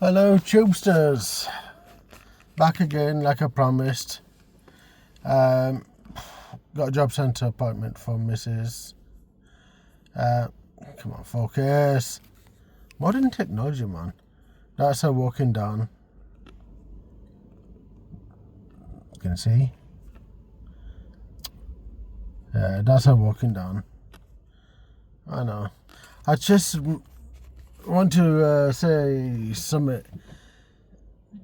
Hello, Tubesters. Back again, like I promised. Got a job centre appointment for Mrs. Come on, focus. Modern technology, man. That's her walking down. You can see. Yeah, that's her walking down. I know. I just want to say something.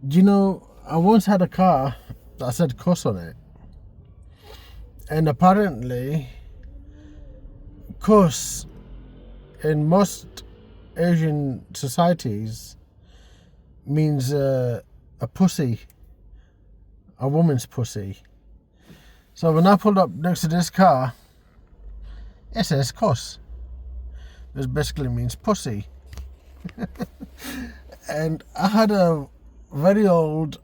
Do you know, I once had a car that said cuss on it. And apparently, cuss in most Asian societies means a pussy, a woman's pussy. So when I pulled up next to this car, it says cuss. This basically means pussy. And I had a very old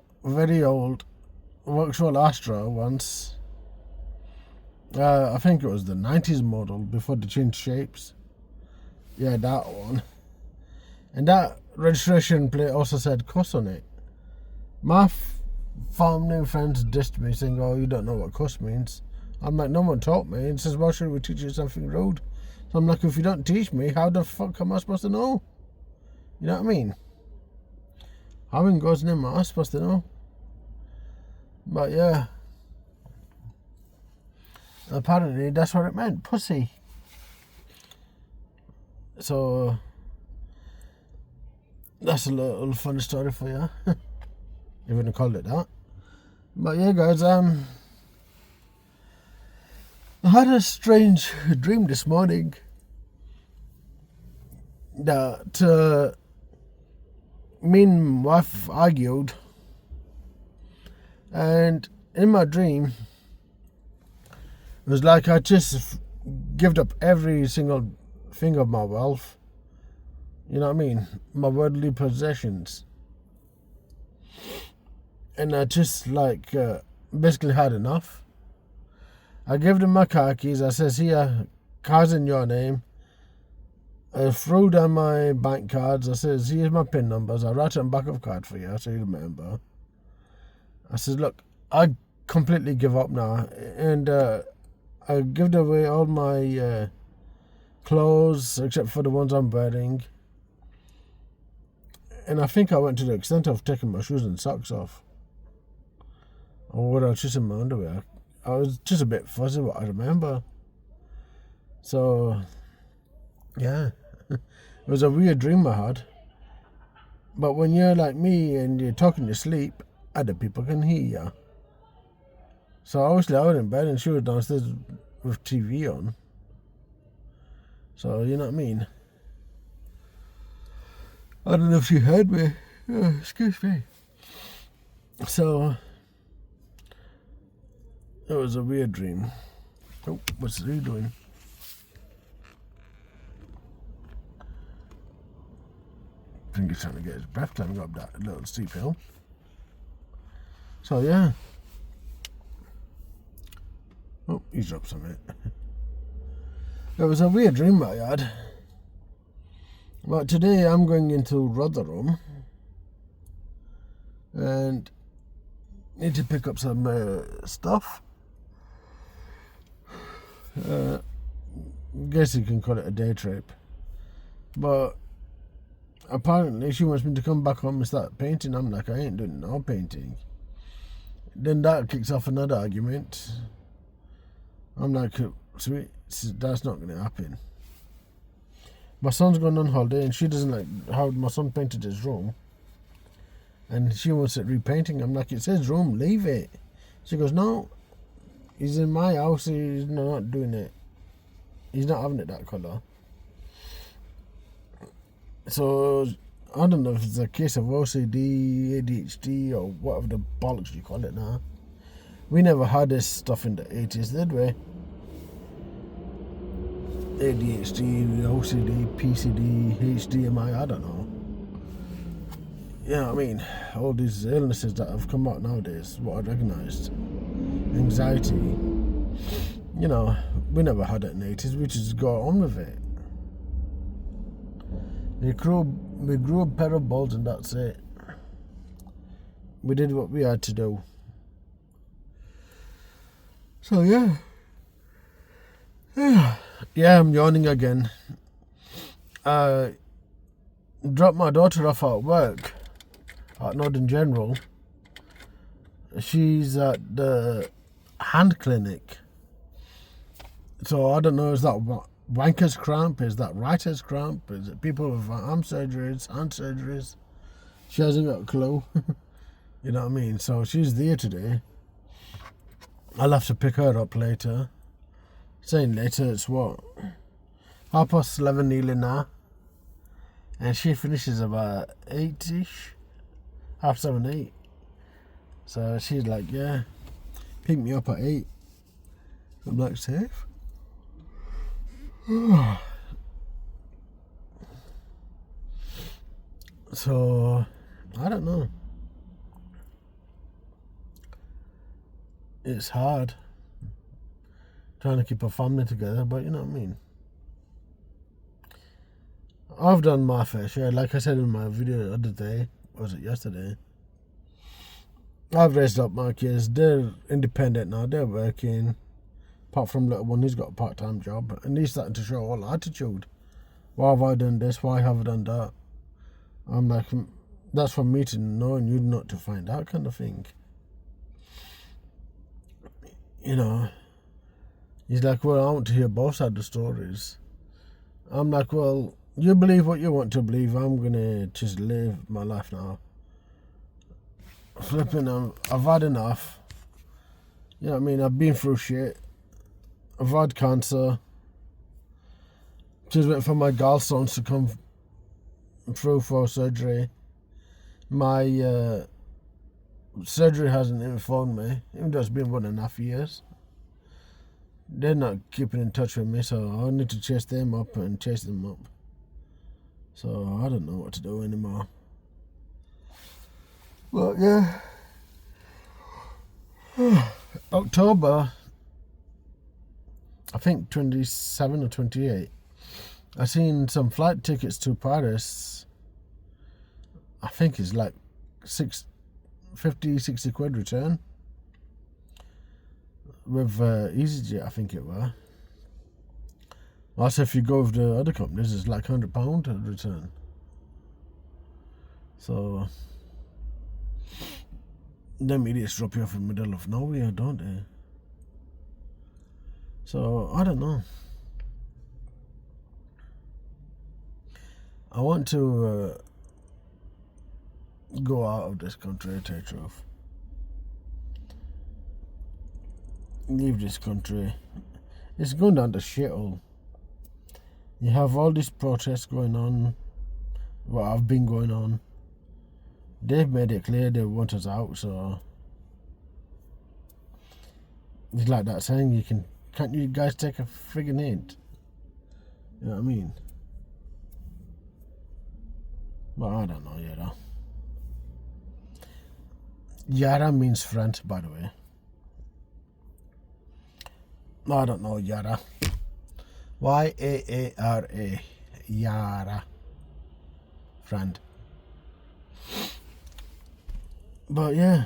Vauxhall Astra once. I think it was the 90s model before they changed shapes. Yeah, that one. And that registration plate also said cuss on it. My family friends dissed me saying, oh, you don't know what cuss means. I'm like, no one taught me. And says, why should we teach you something rude? So I'm like, if you don't teach me, how the fuck am I supposed to know? You know what I mean? How in God's name am I supposed to know? But yeah. Apparently that's what it meant, pussy. So that's a little funny story for you. If you want to call it that. But yeah, guys, I had a strange dream this morning that me and my wife argued, and in my dream it was like I just gave up every single thing of my wealth. You know what I mean? My worldly possessions. And I just basically had enough. I gave them my car keys. I says, here, car's in your name. I threw down my bank cards. I says, here's my PIN numbers. I write it on the back of a card for you so you remember. I says, look, I completely give up now. And I give away all my clothes except for the ones I'm wearing. And I think I went to the extent of taking my shoes and socks off. Or what I was just in my underwear. I was just a bit fuzzy what I remember. So, yeah. It was a weird dream I had. But when you're like me and you're talking to sleep, other people can hear you. So obviously I was in bed and she was downstairs with TV on. So, you know what I mean? I don't know if she heard me. Oh, excuse me. So, it was a weird dream. Oh, what's he doing? I think he's trying to get his breath climbing up that little steep hill. So, yeah. Oh, he's dropped something. It was a weird dream I had. But today I'm going into Rotherham and need to pick up some stuff. Guess you can call it a day trip. But apparently she wants me to come back home and start painting. I'm like, I ain't doing no painting. Then that kicks off another argument. I'm like, sweet, that's not going to happen. My son's going on holiday and she doesn't like how my son painted his room. And she wants it repainting. I'm like, it says room, leave it. She goes, no, he's in my house, he's not doing it. He's not having it that colour. So, I don't know if it's a case of OCD, ADHD, or whatever the bollocks you call it now. We never had this stuff in the 80s, did we? ADHD, OCD, PCD, HDMI, I don't know. You know what I mean? All these illnesses that have come out nowadays, what I recognised. Anxiety. You know, we never had it in the 80s, we just got on with it. We grew a pair of balls and that's it. we did what we had to do. So yeah. Yeah, I'm yawning again. Dropped my daughter off at work at Northern General. She's at the hand clinic. So I don't know, is that wanker's cramp? Is that writer's cramp? Is it people with arm surgeries, hand surgeries? She hasn't got a clue. You know what I mean? So she's there today. I'll have to pick her up later. Saying later, it's what? 11:30 nearly now. And she finishes about 8-ish. 7:30, 8. So she's like, yeah, pick me up at 8. I'm like, safe? So, I don't know. It's hard trying to keep a family together, but you know what I mean. I've done my fair share, like I said in my video the other day, was it yesterday? I've raised up my kids. They're independent now. They're working. Apart from little one, he's got a part-time job, and he's starting to show all attitude. Why have I done this? Why have I done that? I'm like, that's for me to know and you not to find out, kind of thing. You know, he's like, well, I want to hear both sides of the stories. I'm like, well, you believe what you want to believe. I'm gonna just live my life now. Flipping, I've had enough. You know what I mean? I've been through shit. I've had cancer. Just waiting for my gallstones to come through for surgery. My surgery hasn't informed me, even though it's been 1.5 years. They're not keeping in touch with me, so I need to chase them up and chase them up. So I don't know what to do anymore. But yeah, October, I think 27 or 28, I seen some flight tickets to Paris. I think it's like 50, 60 quid return. With EasyJet, I think it were. Also, if you go with the other companies, it's like £100 return. So, them idiots drop you off in the middle of nowhere, don't they? So, I don't know. I want to go out of this country, to tell you the truth. Leave this country. It's going down the shithole. You have all these protests going on. What have been going on. They've made it clear they want us out, so it's like that saying, can't you guys take a friggin' hint? You know what I mean? But I don't know, Yara. Yara means friend, by the way. I don't know, Yara. Yara. Yara. Friend. But yeah.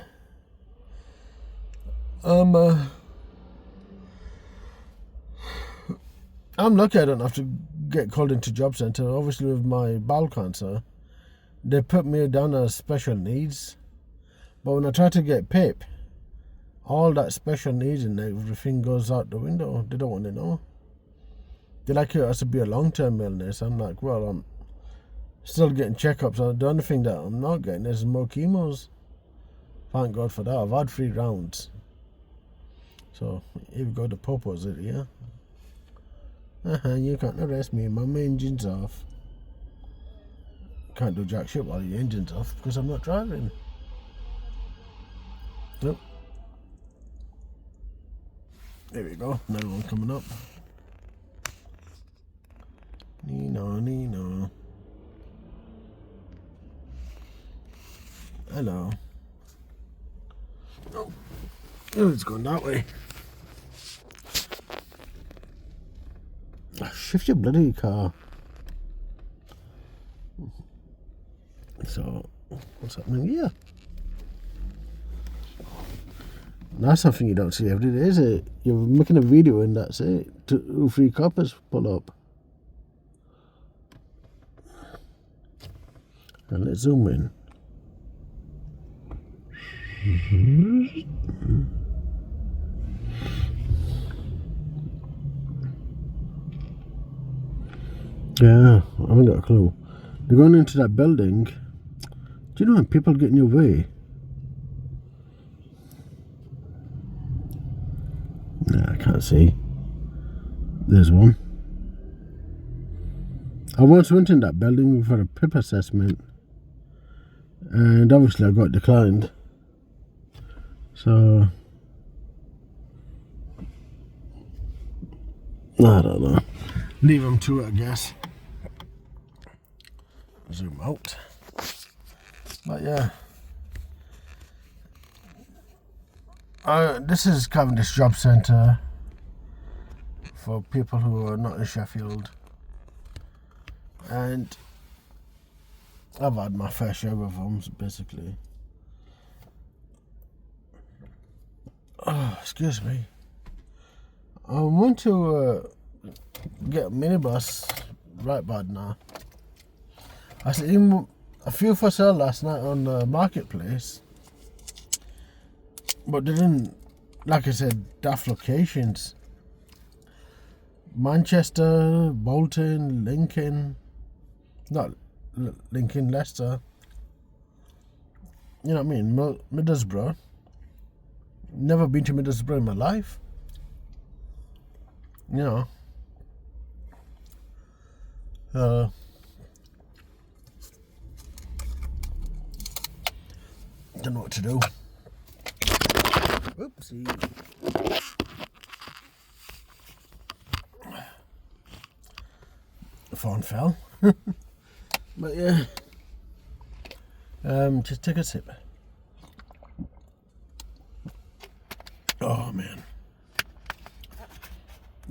I'm lucky I don't have to get called into job centre. Obviously with my bowel cancer, they put me down as special needs. But when I try to get PIP, all that special needs and everything goes out the window. They don't want to know. They like it has to be a long-term illness. I'm like, well, I'm still getting checkups. The only thing that I'm not getting is more chemos. Thank God for that. I've had 3 rounds. So, here we go, the Popo's it, yeah? You can't arrest me. My engine's off. Can't do jack shit while your engine's off because I'm not driving. Nope. There we go. Another one coming up. Nino. Hello. Oh, it's going that way. Shift your bloody car. So, what's happening here? That's something you don't see every day, is it? You're making a video and that's it. 2 3 coppers pull up. And let's zoom in. Yeah, I haven't got a clue. They're going into that building. Do you know when people get in your way? Nah, I can't see. There's one. I once went in that building for a PIP assessment, and obviously I got declined. So I don't know. Leave them to it, I guess. Zoom out. But yeah. This is Cavendish Job Centre for people who are not in Sheffield. And I've had my fair share of them, basically. Oh, excuse me. I want to get a minibus right bad now. I seen a few for sale last night on the marketplace, but they didn't, like I said, daft locations. Manchester, Bolton, Lincoln, not Lincoln, Leicester. You know what I mean? Middlesbrough. Never been to Middlesbrough in my life. You know. Don't know what to do. Oopsie. The phone fell. But yeah. Just take a sip. Oh man.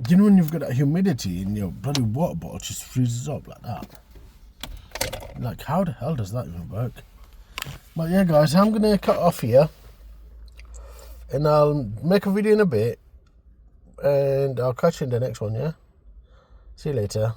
Do you know when you've got that humidity in your bloody water bottle just freezes up like that? Like, how the hell does that even work? But yeah, guys, I'm going to cut off here. And I'll make a video in a bit. And I'll catch you in the next one, yeah? See you later.